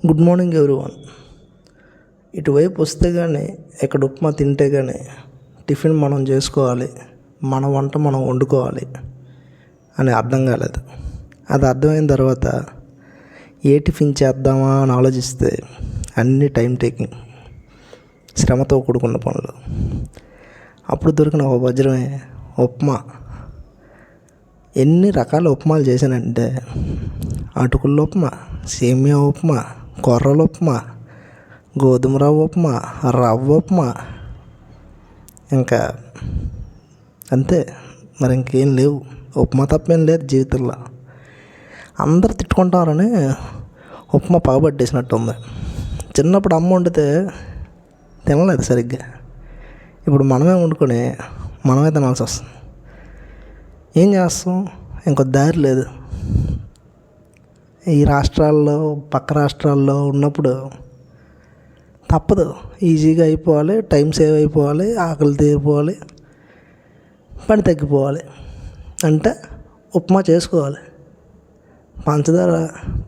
Good morning everyone. ఇటువైపు వస్తే కానీ ఇక్కడ ఉప్మా తింటే కానీ టిఫిన్ మనం చేసుకోవాలి, మన వంట మనం వండుకోవాలి అని అర్థం కాలేదు. అది అర్థమైన తర్వాత ఏ టిఫిన్ చేద్దామా అని ఆలోచిస్తే అన్నీ టైం టేకింగ్, శ్రమతో కూడుకున్న పనులు. అప్పుడు దొరికిన ఒక వజ్రమే ఉప్మా. ఎన్ని రకాల ఉప్మాలు చేశానంటే అటుకుల ఉప్మా, సేమియా ఉప్మా, కొర్రల ఉప్మా, గోధుమ రవ్వ ఉప్మా, రవ్వ ఉప్మా, ఇంకా అంతే. మరి ఇంకేం లేవు. ఉప్మా తప్పేం లేదు జీవితంలో. అందరు తిట్టుకుంటారని ఉప్మా పగబట్టేసినట్టు ఉంది. చిన్నప్పుడు అమ్మ వండితే తినలేదు సరిగ్గా. ఇప్పుడు మనమే వండుకొని మనమే తినాల్సి వస్తుంది. ఏం చేస్తాం, ఇంకో దారి లేదు. ఈ రాష్ట్రాల్లో పక్క రాష్ట్రాల్లో ఉన్నప్పుడు తప్పదు. ఈజీగా అయిపోవాలి, టైం సేవ్ అయిపోవాలి, ఆకలి తీరిపోవాలి, పని తగ్గిపోవాలి అంటే ఉప్మా చేసుకోవాలి. పంచదార,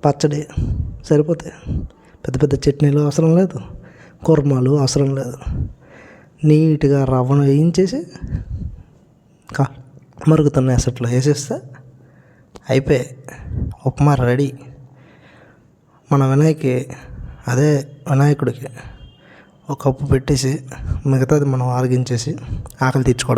పచ్చడి సరిపోతాయి. పెద్ద పెద్ద చట్నీలు అవసరం లేదు, కుర్మాలు అవసరం లేదు. నీట్గా రవ్వను వేయించేసి మరుగుతున్న ఎసట్లో వేసేస్తే అయిపోయాయి, ఉప్మా రెడీ. మన వినాయకుడికి ఒక కప్పు పెట్టేసి మిగతాది మనం ఆరగించేసి ఆకలి తీర్చుకోవడం.